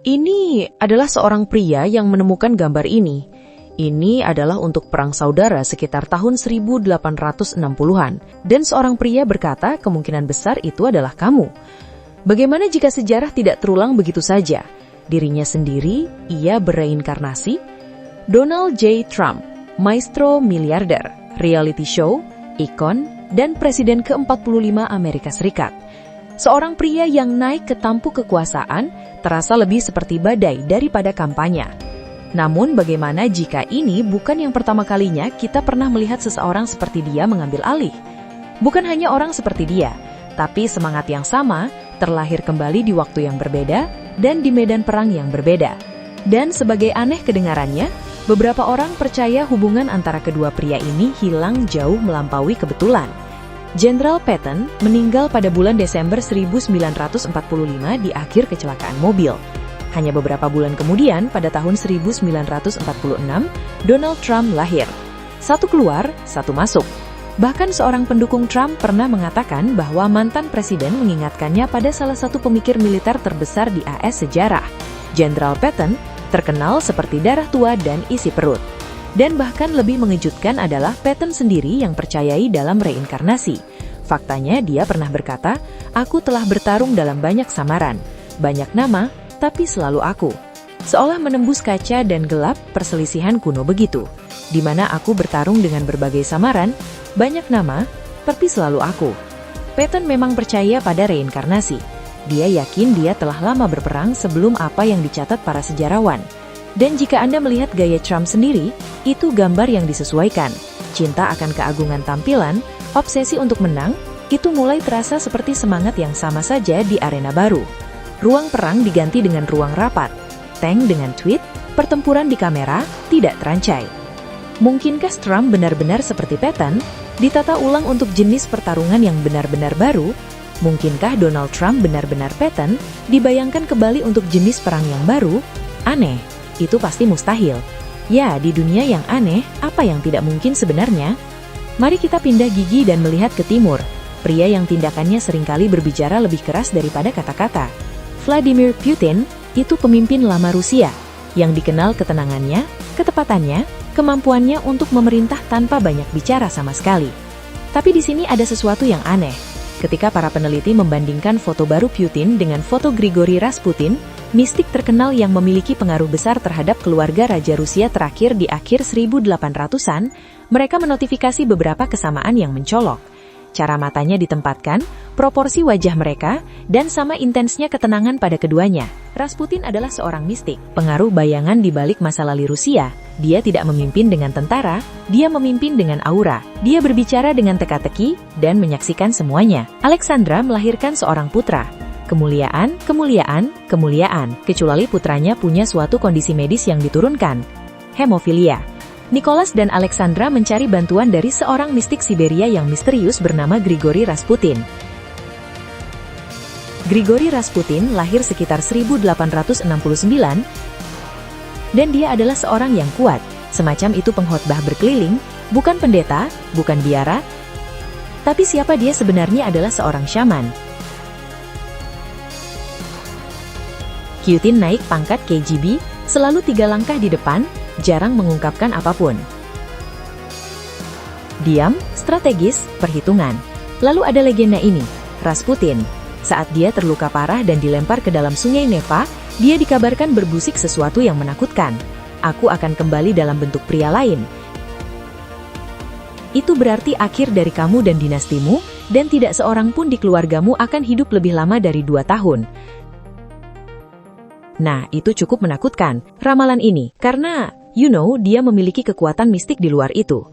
Ini adalah seorang pria yang menemukan gambar ini. Ini adalah untuk perang saudara sekitar tahun 1860-an. Dan seorang pria berkata kemungkinan besar itu adalah kamu. Bagaimana jika sejarah tidak terulang begitu saja? Dirinya sendiri, ia bereinkarnasi? Donald J. Trump, maestro miliarder, reality show, ikon, dan presiden ke-45 Amerika Serikat. Seorang pria yang naik ke tampuk kekuasaan terasa lebih seperti badai daripada kampanye. Namun bagaimana jika ini bukan yang pertama kalinya kita pernah melihat seseorang seperti dia mengambil alih? Bukan hanya orang seperti dia, tapi semangat yang sama terlahir kembali di waktu yang berbeda dan di medan perang yang berbeda. Dan sebagai aneh kedengarannya, beberapa orang percaya hubungan antara kedua pria ini hilang jauh melampaui kebetulan. Jenderal Patton meninggal pada bulan Desember 1945 di akhir kecelakaan mobil. Hanya beberapa bulan kemudian, pada tahun 1946, Donald Trump lahir. Satu keluar, satu masuk. Bahkan seorang pendukung Trump pernah mengatakan bahwa mantan presiden mengingatkannya pada salah satu pemikir militer terbesar di AS sejarah. Jenderal Patton terkenal seperti darah tua dan isi perut. Dan bahkan lebih mengejutkan adalah Patton sendiri yang percayai dalam reinkarnasi. Faktanya dia pernah berkata, "Aku telah bertarung dalam banyak samaran, banyak nama, tapi selalu aku." Seolah menembus kaca dan gelap perselisihan kuno begitu, di mana aku bertarung dengan berbagai samaran, banyak nama, tapi selalu aku. Patton memang percaya pada reinkarnasi. Dia yakin dia telah lama berperang sebelum apa yang dicatat para sejarawan. Dan jika Anda melihat gaya Trump sendiri, itu gambar yang disesuaikan. Cinta akan keagungan tampilan, obsesi untuk menang, itu mulai terasa seperti semangat yang sama saja di arena baru. Ruang perang diganti dengan ruang rapat, tank dengan tweet, pertempuran di kamera, tidak terancai. Mungkinkah Trump benar-benar seperti Patton, ditata ulang untuk jenis pertarungan yang benar-benar baru? Mungkinkah Donald Trump benar-benar Patton, dibayangkan kembali untuk jenis perang yang baru? Aneh. Itu pasti mustahil. Ya, di dunia yang aneh, apa yang tidak mungkin sebenarnya? Mari kita pindah gigi dan melihat ke timur. Pria yang tindakannya seringkali berbicara lebih keras daripada kata-kata. Vladimir Putin, itu pemimpin lama Rusia, yang dikenal ketenangannya, ketepatannya, kemampuannya untuk memerintah tanpa banyak bicara sama sekali. Tapi di sini ada sesuatu yang aneh. Ketika para peneliti membandingkan foto baru Putin dengan foto Grigori Rasputin, mistik terkenal yang memiliki pengaruh besar terhadap keluarga Raja Rusia terakhir di akhir 1800-an, mereka menotifikasi beberapa kesamaan yang mencolok. Cara matanya ditempatkan, proporsi wajah mereka, dan sama intensnya ketenangan pada keduanya. Rasputin adalah seorang mistik, pengaruh bayangan di balik masa lalu Rusia. Dia tidak memimpin dengan tentara, dia memimpin dengan aura. Dia berbicara dengan teka-teki, dan menyaksikan semuanya. Alexandra melahirkan seorang putra. Kemuliaan, kemuliaan, kemuliaan, kecuali putranya punya suatu kondisi medis yang diturunkan. Hemofilia. Nicholas dan Alexandra mencari bantuan dari seorang mistik Siberia yang misterius bernama Grigori Rasputin. Grigori Rasputin lahir sekitar 1869, dan dia adalah seorang yang kuat, semacam itu pengkhotbah berkeliling, bukan pendeta, bukan biara, tapi siapa dia sebenarnya adalah seorang syaman. Putin naik pangkat KGB, selalu 3 langkah di depan, jarang mengungkapkan apapun. Diam, strategis, perhitungan. Lalu ada legenda ini, Rasputin. Saat dia terluka parah dan dilempar ke dalam sungai Neva, dia dikabarkan berbisik sesuatu yang menakutkan. Aku akan kembali dalam bentuk pria lain. Itu berarti akhir dari kamu dan dinastimu, dan tidak seorang pun di keluargamu akan hidup lebih lama dari 2 tahun. Nah, itu cukup menakutkan, ramalan ini, karena, dia memiliki kekuatan mistik di luar itu.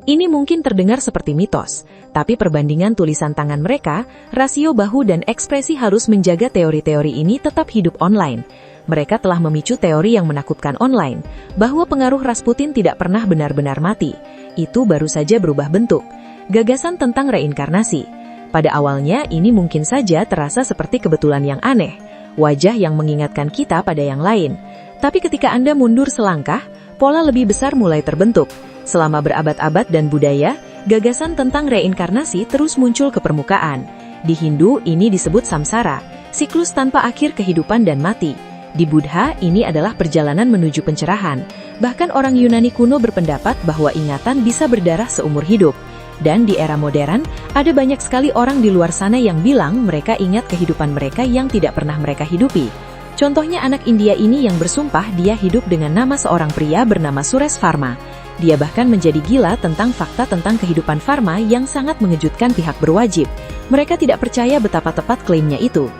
Ini mungkin terdengar seperti mitos, tapi perbandingan tulisan tangan mereka, rasio bahu dan ekspresi harus menjaga teori-teori ini tetap hidup online. Mereka telah memicu teori yang menakutkan online, bahwa pengaruh Rasputin tidak pernah benar-benar mati. Itu baru saja berubah bentuk. Gagasan tentang reinkarnasi. Pada awalnya ini mungkin saja terasa seperti kebetulan yang aneh. Wajah yang mengingatkan kita pada yang lain. Tapi ketika Anda mundur selangkah, pola lebih besar mulai terbentuk. Selama berabad-abad dan budaya, gagasan tentang reinkarnasi terus muncul ke permukaan. Di Hindu ini disebut samsara, siklus tanpa akhir kehidupan dan mati. Di Buddha, ini adalah perjalanan menuju pencerahan. Bahkan orang Yunani kuno berpendapat bahwa ingatan bisa berdarah seumur hidup. Dan di era modern, ada banyak sekali orang di luar sana yang bilang mereka ingat kehidupan mereka yang tidak pernah mereka hidupi. Contohnya anak India ini yang bersumpah dia hidup dengan nama seorang pria bernama Suresh Varma. Dia bahkan menjadi gila tentang fakta tentang kehidupan Varma yang sangat mengejutkan pihak berwajib. Mereka tidak percaya betapa tepat klaimnya itu.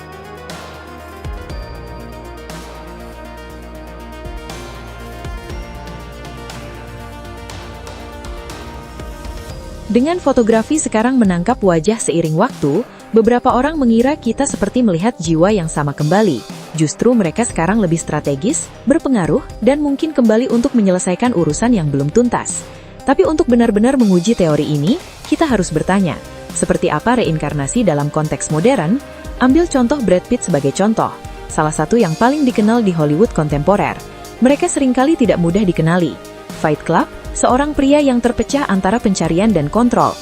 Dengan fotografi sekarang menangkap wajah seiring waktu, beberapa orang mengira kita seperti melihat jiwa yang sama kembali. Justru mereka sekarang lebih strategis, berpengaruh, dan mungkin kembali untuk menyelesaikan urusan yang belum tuntas. Tapi untuk benar-benar menguji teori ini, kita harus bertanya, seperti apa reinkarnasi dalam konteks modern? Ambil contoh Brad Pitt sebagai contoh, salah satu yang paling dikenal di Hollywood kontemporer. Mereka seringkali tidak mudah dikenali. Fight Club, seorang pria yang terpecah antara pencarian dan kontrol.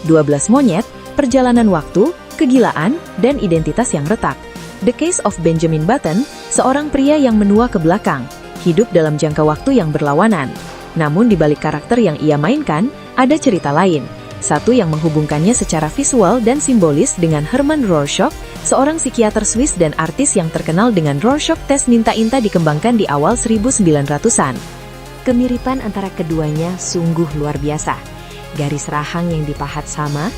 12 monyet, perjalanan waktu, kegilaan, dan identitas yang retak. The Case of Benjamin Button, seorang pria yang menua ke belakang, hidup dalam jangka waktu yang berlawanan. Namun di balik karakter yang ia mainkan, ada cerita lain. Satu yang menghubungkannya secara visual dan simbolis dengan Hermann Rorschach, seorang psikiater Swiss dan artis yang terkenal dengan Rorschach tes ninta-inta dikembangkan di awal 1900-an. Kemiripan antara keduanya sungguh luar biasa. Garis rahang yang dipahat sama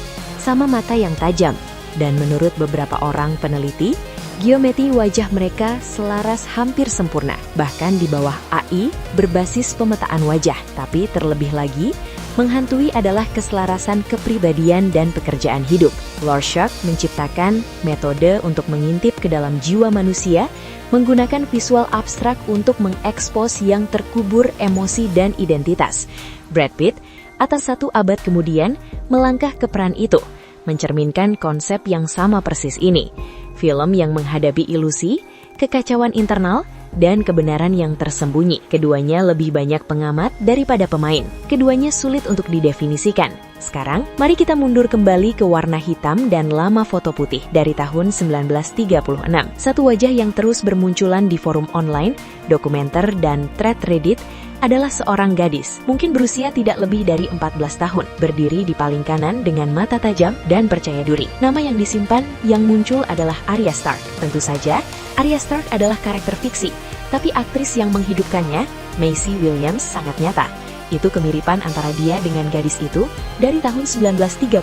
mata yang tajam. Dan menurut beberapa orang peneliti, geometri wajah mereka selaras hampir sempurna. Bahkan di bawah AI berbasis pemetaan wajah. Tapi terlebih lagi, menghantui adalah keselarasan kepribadian dan pekerjaan hidup. Rorschach menciptakan metode untuk mengintip ke dalam jiwa manusia, menggunakan visual abstrak untuk mengekspos yang terkubur emosi dan identitas. Brad Pitt, atas 1 abad kemudian, melangkah ke peran itu, mencerminkan konsep yang sama persis ini. Film yang menghadapi ilusi, kekacauan internal, dan kebenaran yang tersembunyi. Keduanya lebih banyak pengamat daripada pemain. Keduanya sulit untuk didefinisikan. Sekarang, mari kita mundur kembali ke warna hitam dan lama foto putih dari tahun 1936. Satu wajah yang terus bermunculan di forum online, dokumenter, dan thread Reddit adalah seorang gadis, mungkin berusia tidak lebih dari 14 tahun, berdiri di paling kanan dengan mata tajam dan percaya diri. Nama yang disimpan yang muncul adalah Arya Stark. Tentu saja, Arya Stark adalah karakter fiksi, tapi aktris yang menghidupkannya, Maisie Williams, sangat nyata. Itu kemiripan antara dia dengan gadis itu dari tahun 1936,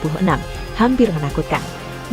hampir menakutkan.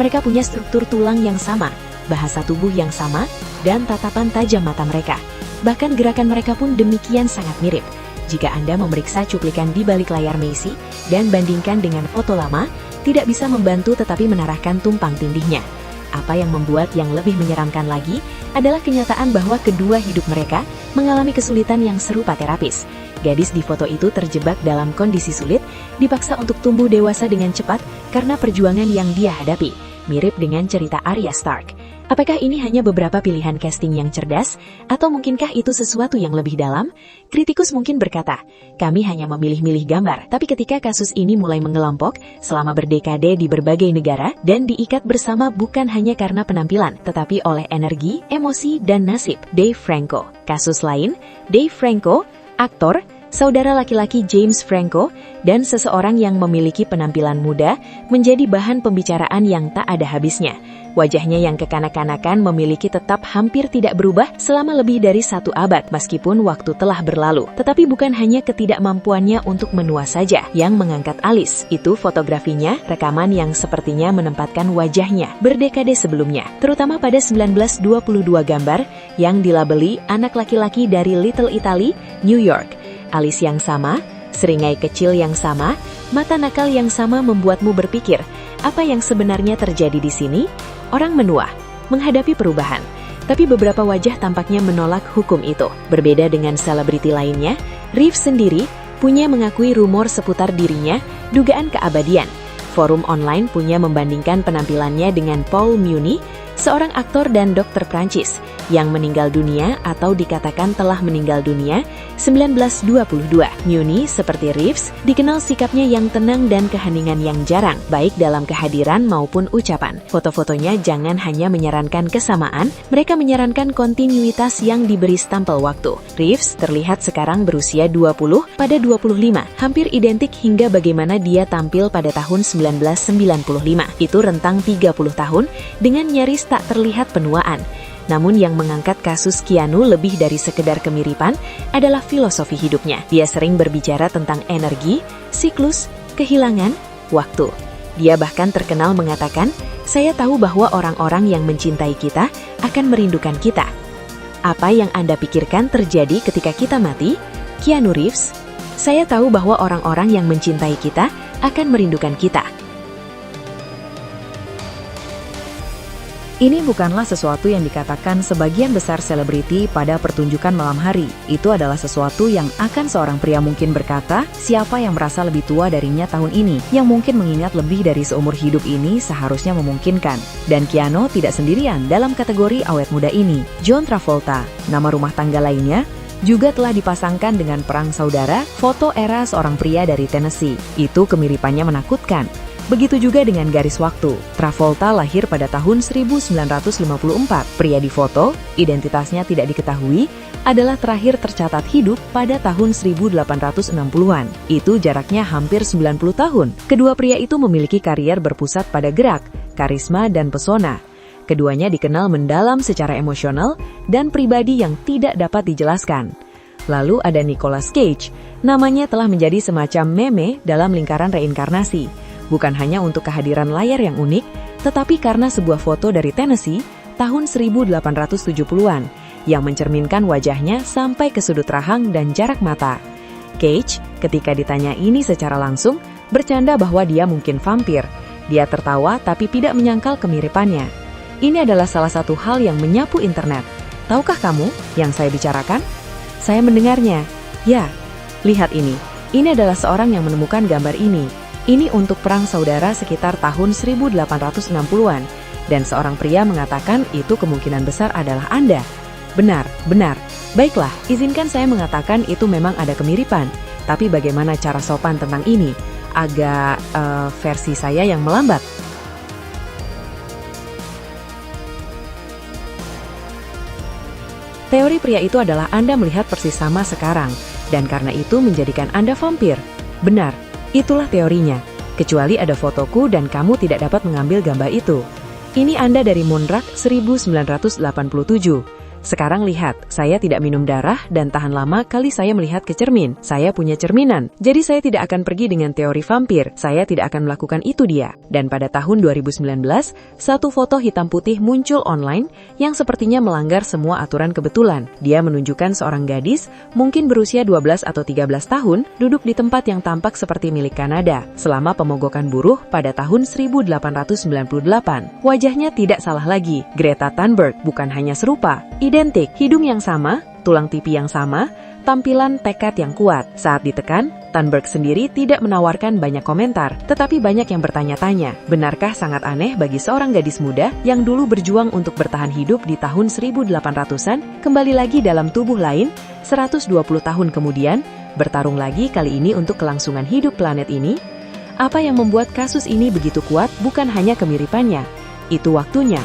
Mereka punya struktur tulang yang sama, bahasa tubuh yang sama, dan tatapan tajam mata mereka. Bahkan gerakan mereka pun demikian sangat mirip. Jika Anda memeriksa cuplikan di balik layar Maisie dan bandingkan dengan foto lama, tidak bisa membantu tetapi menarahkan tumpang tindihnya. Apa yang membuat yang lebih menyeramkan lagi adalah kenyataan bahwa kedua hidup mereka mengalami kesulitan yang serupa terapis. Gadis di foto itu terjebak dalam kondisi sulit, dipaksa untuk tumbuh dewasa dengan cepat karena perjuangan yang dia hadapi. Mirip dengan cerita Arya Stark. Apakah ini hanya beberapa pilihan casting yang cerdas? Atau mungkinkah itu sesuatu yang lebih dalam? Kritikus mungkin berkata, kami hanya memilih-milih gambar. Tapi ketika kasus ini mulai mengelompok, selama berdekade di berbagai negara, dan diikat bersama bukan hanya karena penampilan, tetapi oleh energi, emosi, dan nasib. Dave Franco. Kasus lain, Dave Franco, aktor, saudara laki-laki James Franco, dan seseorang yang memiliki penampilan muda, menjadi bahan pembicaraan yang tak ada habisnya. Wajahnya yang kekanak-kanakan memiliki tetap hampir tidak berubah selama lebih dari 1 abad, meskipun waktu telah berlalu. Tetapi bukan hanya ketidakmampuannya untuk menua saja yang mengangkat alis. Itu fotografinya, rekaman yang sepertinya menempatkan wajahnya berdekade sebelumnya, terutama pada 1922 gambar yang dilabeli anak laki-laki dari Little Italy, New York. Alis yang sama, seringai kecil yang sama, mata nakal yang sama membuatmu berpikir, apa yang sebenarnya terjadi di sini? Orang menua, menghadapi perubahan. Tapi beberapa wajah tampaknya menolak hukum itu. Berbeda dengan selebriti lainnya, Reeves sendiri punya mengakui rumor seputar dirinya, dugaan keabadian. Forum online punya membandingkan penampilannya dengan Paul Muni, seorang aktor dan dokter Prancis yang meninggal dunia atau dikatakan telah meninggal dunia 1922. Muni, seperti Reeves, dikenal sikapnya yang tenang dan keheningan yang jarang, baik dalam kehadiran maupun ucapan. Foto-fotonya jangan hanya menyarankan kesamaan, mereka menyarankan kontinuitas yang diberi stempel waktu. Reeves terlihat sekarang berusia 20 pada 25, hampir identik hingga bagaimana dia tampil pada tahun 1995. Itu rentang 30 tahun dengan nyaris tak terlihat penuaan. Namun yang mengangkat kasus Keanu lebih dari sekedar kemiripan adalah filosofi hidupnya. Dia sering berbicara tentang energi, siklus, kehilangan, waktu. Dia bahkan terkenal mengatakan, "Saya tahu bahwa orang-orang yang mencintai kita akan merindukan kita." Apa yang Anda pikirkan terjadi ketika kita mati? Keanu Reeves, "Saya tahu bahwa orang-orang yang mencintai kita akan merindukan kita." Ini bukanlah sesuatu yang dikatakan sebagian besar selebriti pada pertunjukan malam hari. Itu adalah sesuatu yang akan seorang pria mungkin berkata, siapa yang merasa lebih tua darinya tahun ini, yang mungkin mengingat lebih dari seumur hidup ini seharusnya memungkinkan. Dan Keanu tidak sendirian dalam kategori awet muda ini. John Travolta, nama rumah tangga lainnya, juga telah dipasangkan dengan perang saudara, foto era seorang pria dari Tennessee. Itu kemiripannya menakutkan. Begitu juga dengan garis waktu. Travolta lahir pada tahun 1954. Pria di foto, identitasnya tidak diketahui, adalah terakhir tercatat hidup pada tahun 1860-an. Itu jaraknya hampir 90 tahun. Kedua pria itu memiliki karier berpusat pada gerak, karisma, dan pesona. Keduanya dikenal mendalam secara emosional dan pribadi yang tidak dapat dijelaskan. Lalu ada Nicolas Cage. Namanya telah menjadi semacam meme dalam lingkaran reinkarnasi. Bukan hanya untuk kehadiran layar yang unik, tetapi karena sebuah foto dari Tennessee tahun 1870-an yang mencerminkan wajahnya sampai ke sudut rahang dan jarak mata. Cage, ketika ditanya ini secara langsung, bercanda bahwa dia mungkin vampir. Dia tertawa tapi tidak menyangkal kemiripannya. Ini adalah salah satu hal yang menyapu internet. Tahukah kamu yang saya bicarakan? Saya mendengarnya. Ya, lihat ini. Ini adalah seorang yang menemukan gambar ini. Ini untuk perang saudara sekitar tahun 1860-an, dan seorang pria mengatakan itu kemungkinan besar adalah Anda. Benar, benar. Baiklah, izinkan saya mengatakan itu memang ada kemiripan, tapi bagaimana cara sopan tentang ini? Agak versi saya yang melambat. Teori pria itu adalah Anda melihat persis sama sekarang, dan karena itu menjadikan Anda vampir. Benar. Itulah teorinya, kecuali ada fotoku dan kamu tidak dapat mengambil gambar itu. Ini Anda dari Moonrak 1987. Sekarang lihat, saya tidak minum darah dan tahan lama kali saya melihat ke cermin. Saya punya cerminan, jadi saya tidak akan pergi dengan teori vampir. Saya tidak akan melakukan itu dia. Dan pada tahun 2019, satu foto hitam putih muncul online yang sepertinya melanggar semua aturan kebetulan. Dia menunjukkan seorang gadis, mungkin berusia 12 atau 13 tahun, duduk di tempat yang tampak seperti milik Kanada, selama pemogokan buruh pada tahun 1898. Wajahnya tidak salah lagi, Greta Thunberg, bukan hanya serupa. Identik, hidung yang sama, tulang pipi yang sama, tampilan tekad yang kuat. Saat ditekan, Thunberg sendiri tidak menawarkan banyak komentar, tetapi banyak yang bertanya-tanya. Benarkah sangat aneh bagi seorang gadis muda yang dulu berjuang untuk bertahan hidup di tahun 1800-an, kembali lagi dalam tubuh lain, 120 tahun kemudian, bertarung lagi kali ini untuk kelangsungan hidup planet ini? Apa yang membuat kasus ini begitu kuat bukan hanya kemiripannya, itu waktunya.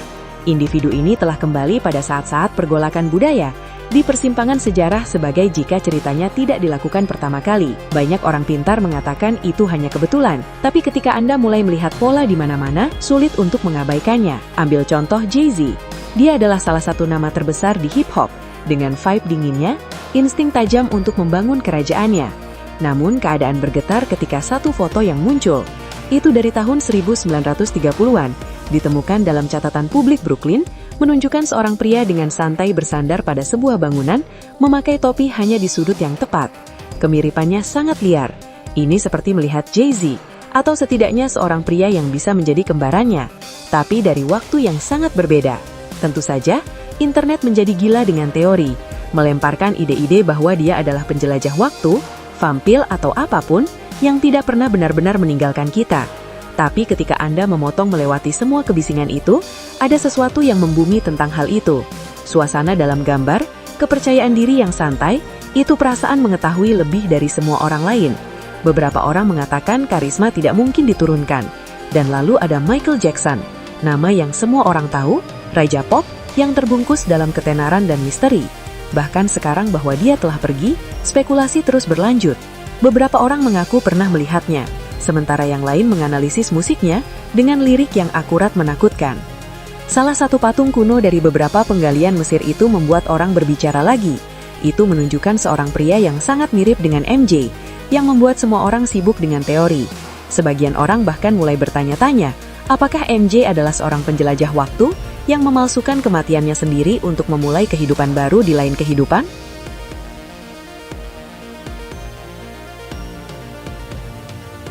Individu ini telah kembali pada saat-saat pergolakan budaya, di persimpangan sejarah sebagai jika ceritanya tidak dilakukan pertama kali. Banyak orang pintar mengatakan itu hanya kebetulan, tapi ketika Anda mulai melihat pola di mana-mana, sulit untuk mengabaikannya. Ambil contoh Jay-Z. Dia adalah salah satu nama terbesar di hip-hop, dengan vibe dinginnya, insting tajam untuk membangun kerajaannya. Namun keadaan bergetar ketika satu foto yang muncul. Itu dari tahun 1930-an. Ditemukan dalam catatan publik Brooklyn, menunjukkan seorang pria dengan santai bersandar pada sebuah bangunan, memakai topi hanya di sudut yang tepat. Kemiripannya sangat liar. Ini seperti melihat Jay-Z, atau setidaknya seorang pria yang bisa menjadi kembarannya, tapi dari waktu yang sangat berbeda. Tentu saja, internet menjadi gila dengan teori, melemparkan ide-ide bahwa dia adalah penjelajah waktu, vampir atau apapun, yang tidak pernah benar-benar meninggalkan kita. Tapi ketika Anda memotong melewati semua kebisingan itu, ada sesuatu yang membumi tentang hal itu. Suasana dalam gambar, kepercayaan diri yang santai, itu perasaan mengetahui lebih dari semua orang lain. Beberapa orang mengatakan karisma tidak mungkin diturunkan. Dan lalu ada Michael Jackson, nama yang semua orang tahu, raja pop yang terbungkus dalam ketenaran dan misteri. Bahkan sekarang bahwa dia telah pergi, spekulasi terus berlanjut. Beberapa orang mengaku pernah melihatnya, sementara yang lain menganalisis musiknya dengan lirik yang akurat menakutkan. Salah satu patung kuno dari beberapa penggalian Mesir itu membuat orang berbicara lagi. Itu menunjukkan seorang pria yang sangat mirip dengan MJ, yang membuat semua orang sibuk dengan teori. Sebagian orang bahkan mulai bertanya-tanya, apakah MJ adalah seorang penjelajah waktu yang memalsukan kematiannya sendiri untuk memulai kehidupan baru di lain kehidupan?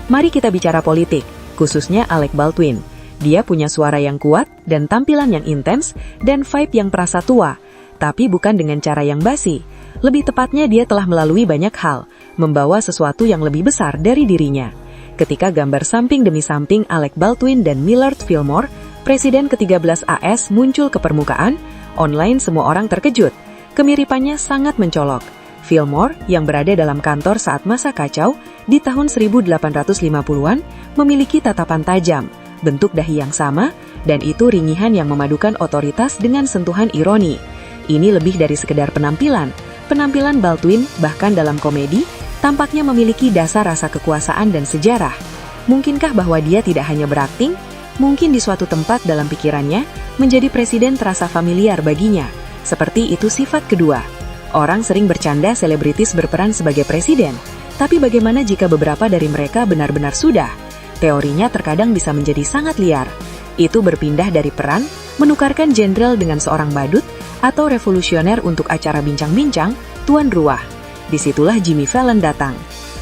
Mari kita bicara politik, khususnya Alec Baldwin. Dia punya suara yang kuat dan tampilan yang intens dan vibe yang perasa tua, tapi bukan dengan cara yang basi. Lebih tepatnya dia telah melalui banyak hal, membawa sesuatu yang lebih besar dari dirinya. Ketika gambar samping demi samping Alec Baldwin dan Millard Fillmore, Presiden ke-13 AS muncul ke permukaan, online semua orang terkejut. Kemiripannya sangat mencolok. Fillmore, yang berada dalam kantor saat masa kacau, di tahun 1850-an, memiliki tatapan tajam, bentuk dahi yang sama, dan itu ringihan yang memadukan otoritas dengan sentuhan ironi. Ini lebih dari sekedar penampilan. Penampilan Baldwin, bahkan dalam komedi, tampaknya memiliki dasar rasa kekuasaan dan sejarah. Mungkinkah bahwa dia tidak hanya berakting? Mungkin di suatu tempat dalam pikirannya, menjadi presiden terasa familiar baginya. Seperti itu sifat kedua. Orang sering bercanda selebritis berperan sebagai presiden. Tapi bagaimana jika beberapa dari mereka benar-benar sudah? Teorinya terkadang bisa menjadi sangat liar. Itu berpindah dari peran, menukarkan jenderal dengan seorang badut, atau revolusioner untuk acara bincang-bincang, tuan ruah. Disitulah Jimmy Fallon datang.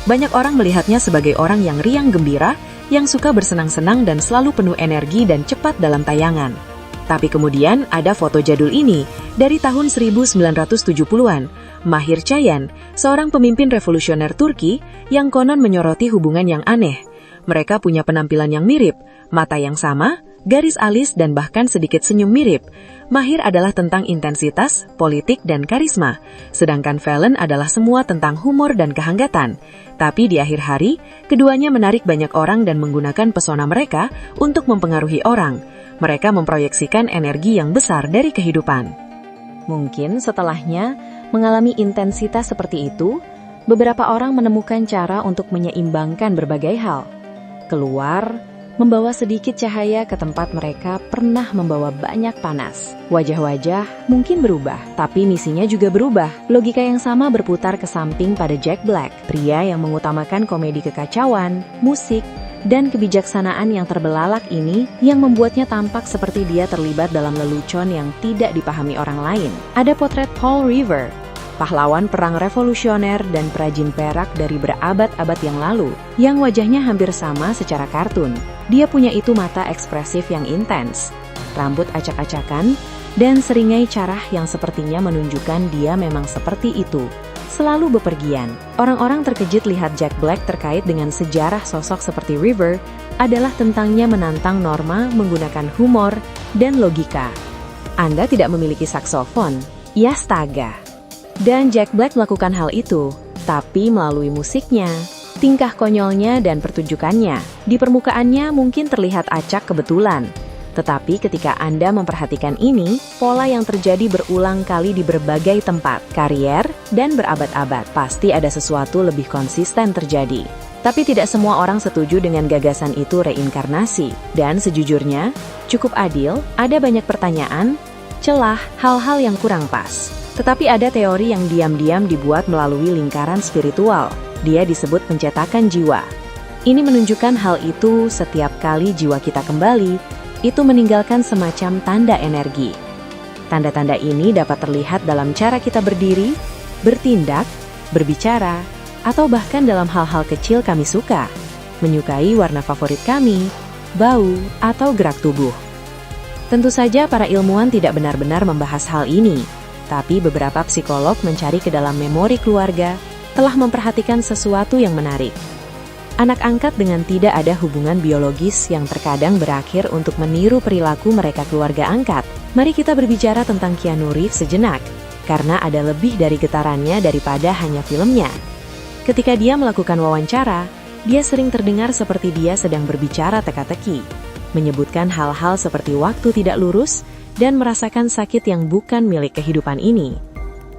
Banyak orang melihatnya sebagai orang yang riang gembira, yang suka bersenang-senang dan selalu penuh energi dan cepat dalam tayangan. Tapi kemudian ada foto jadul ini, dari tahun 1970-an, Mahir Çayan, seorang pemimpin revolusioner Turki, yang konon menyoroti hubungan yang aneh. Mereka punya penampilan yang mirip, mata yang sama, garis alis dan bahkan sedikit senyum mirip. Mahir adalah tentang intensitas, politik, dan karisma, sedangkan Fallon adalah semua tentang humor dan kehanggatan. Tapi di akhir hari, keduanya menarik banyak orang dan menggunakan pesona mereka untuk mempengaruhi orang. Mereka memproyeksikan energi yang besar dari kehidupan. Mungkin setelahnya, mengalami intensitas seperti itu, beberapa orang menemukan cara untuk menyeimbangkan berbagai hal. Keluar, membawa sedikit cahaya ke tempat mereka pernah membawa banyak panas. Wajah-wajah mungkin berubah, tapi misinya juga berubah. Logika yang sama berputar ke samping pada Jack Black, pria yang mengutamakan komedi kekacauan, musik, dan kebijaksanaan yang terbelalak ini yang membuatnya tampak seperti dia terlibat dalam lelucon yang tidak dipahami orang lain. Ada potret Paul Revere, pahlawan perang revolusioner dan perajin perak dari berabad-abad yang lalu, yang wajahnya hampir sama secara kartun. Dia punya itu mata ekspresif yang intens, rambut acak-acakan, dan seringai carah yang sepertinya menunjukkan dia memang seperti itu, selalu bepergian. Orang-orang terkejut lihat Jack Black terkait dengan sejarah sosok seperti Revere adalah tentangnya menantang norma menggunakan humor dan logika. Anda tidak memiliki saksofon, ya astaga. Dan Jack Black melakukan hal itu, tapi melalui musiknya, tingkah konyolnya dan pertunjukannya. Di permukaannya mungkin terlihat acak kebetulan. Tetapi ketika Anda memperhatikan ini, pola yang terjadi berulang kali di berbagai tempat, karier, dan berabad-abad, pasti ada sesuatu lebih konsisten terjadi. Tapi tidak semua orang setuju dengan gagasan itu reinkarnasi. Dan sejujurnya, cukup adil, ada banyak pertanyaan, celah, hal-hal yang kurang pas. Tetapi ada teori yang diam-diam dibuat melalui lingkaran spiritual. Dia disebut pencetakan jiwa. Ini menunjukkan hal itu setiap kali jiwa kita kembali, itu meninggalkan semacam tanda energi. Tanda-tanda ini dapat terlihat dalam cara kita berdiri, bertindak, berbicara, atau bahkan dalam hal-hal kecil kami suka, menyukai warna favorit kami, bau, atau gerak tubuh. Tentu saja para ilmuwan tidak benar-benar membahas hal ini, tapi beberapa psikolog mencari ke dalam memori keluarga telah memperhatikan sesuatu yang menarik. Anak angkat dengan tidak ada hubungan biologis yang terkadang berakhir untuk meniru perilaku mereka keluarga angkat. Mari kita berbicara tentang Keanu Reeves sejenak, karena ada lebih dari getarannya daripada hanya filmnya. Ketika dia melakukan wawancara, dia sering terdengar seperti dia sedang berbicara teka-teki, menyebutkan hal-hal seperti waktu tidak lurus dan merasakan sakit yang bukan milik kehidupan ini.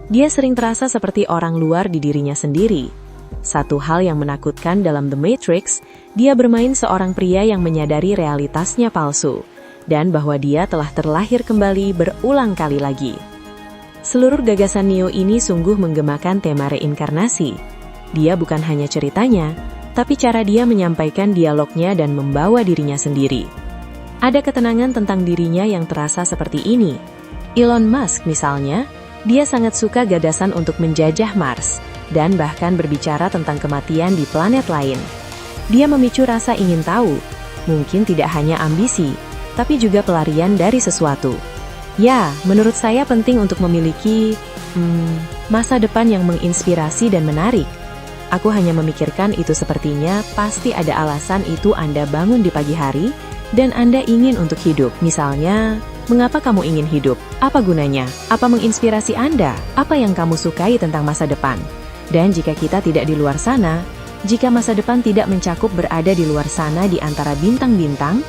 Dia sering terasa seperti orang luar di dirinya sendiri. Satu hal yang menakutkan dalam The Matrix, dia bermain seorang pria yang menyadari realitasnya palsu, dan bahwa dia telah terlahir kembali berulang kali lagi. Seluruh gagasan Neo ini sungguh menggemakan tema reinkarnasi. Dia bukan hanya ceritanya, tapi cara dia menyampaikan dialognya dan membawa dirinya sendiri. Ada ketenangan tentang dirinya yang terasa seperti ini. Elon Musk misalnya, dia sangat suka gagasan untuk menjajah Mars, dan bahkan berbicara tentang kematian di planet lain. Dia memicu rasa ingin tahu, mungkin tidak hanya ambisi, tapi juga pelarian dari sesuatu. Ya, menurut saya penting untuk memiliki masa depan yang menginspirasi dan menarik. Aku hanya memikirkan itu sepertinya pasti ada alasan itu Anda bangun di pagi hari, dan Anda ingin untuk hidup. Misalnya, mengapa kamu ingin hidup? Apa gunanya? Apa menginspirasi Anda? Apa yang kamu sukai tentang masa depan? Dan jika kita tidak di luar sana, jika masa depan tidak mencakup berada di luar sana di antara bintang-bintang,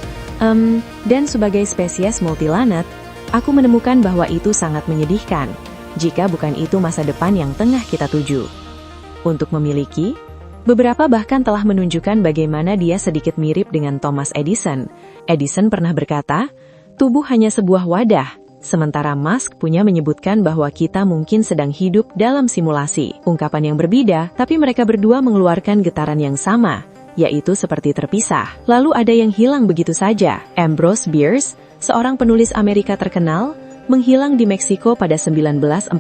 dan sebagai spesies multiplanet, aku menemukan bahwa itu sangat menyedihkan, jika bukan itu masa depan yang tengah kita tuju. Untuk memiliki, beberapa bahkan telah menunjukkan bagaimana dia sedikit mirip dengan Thomas Edison. Edison pernah berkata, tubuh hanya sebuah wadah, sementara Musk punya menyebutkan bahwa kita mungkin sedang hidup dalam simulasi. Ungkapan yang berbeda, tapi mereka berdua mengeluarkan getaran yang sama, yaitu seperti terpisah. Lalu ada yang hilang begitu saja. Ambrose Bierce, seorang penulis Amerika terkenal, menghilang di Meksiko pada 1914,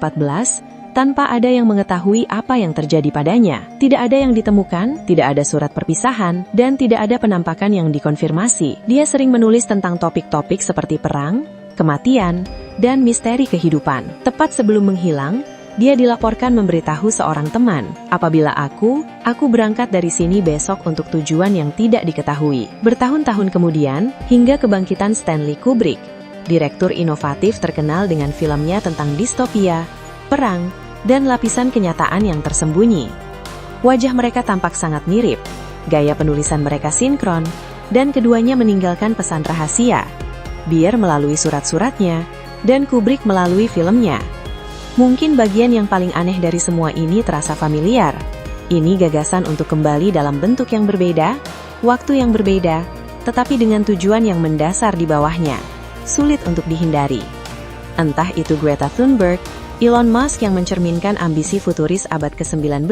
tanpa ada yang mengetahui apa yang terjadi padanya. Tidak ada yang ditemukan, tidak ada surat perpisahan, dan tidak ada penampakan yang dikonfirmasi. Dia sering menulis tentang topik-topik seperti perang, kematian, dan misteri kehidupan. Tepat sebelum menghilang, dia dilaporkan memberitahu seorang teman, apabila aku berangkat dari sini besok untuk tujuan yang tidak diketahui. Bertahun-tahun kemudian, hingga kebangkitan Stanley Kubrick, direktur inovatif terkenal dengan filmnya tentang distopia, perang, dan lapisan kenyataan yang tersembunyi. Wajah mereka tampak sangat mirip, gaya penulisan mereka sinkron, dan keduanya meninggalkan pesan rahasia. Bier melalui surat-suratnya, dan Kubrick melalui filmnya. Mungkin bagian yang paling aneh dari semua ini terasa familiar. Ini gagasan untuk kembali dalam bentuk yang berbeda, waktu yang berbeda, tetapi dengan tujuan yang mendasar di bawahnya. Sulit untuk dihindari. Entah itu Greta Thunberg, Elon Musk yang mencerminkan ambisi futuris abad ke-19,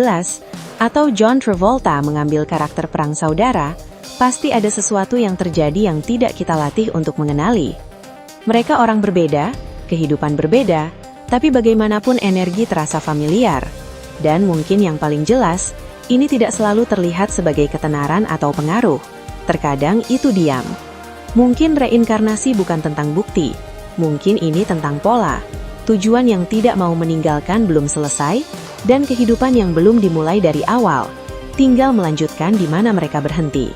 atau John Travolta mengambil karakter perang saudara, pasti ada sesuatu yang terjadi yang tidak kita latih untuk mengenali. Mereka orang berbeda, kehidupan berbeda, tapi bagaimanapun energi terasa familiar. Dan mungkin yang paling jelas, ini tidak selalu terlihat sebagai ketenaran atau pengaruh. Terkadang itu diam. Mungkin reinkarnasi bukan tentang bukti. Mungkin ini tentang pola. Tujuan yang tidak mau meninggalkan belum selesai, dan kehidupan yang belum dimulai dari awal. Tinggal melanjutkan di mana mereka berhenti.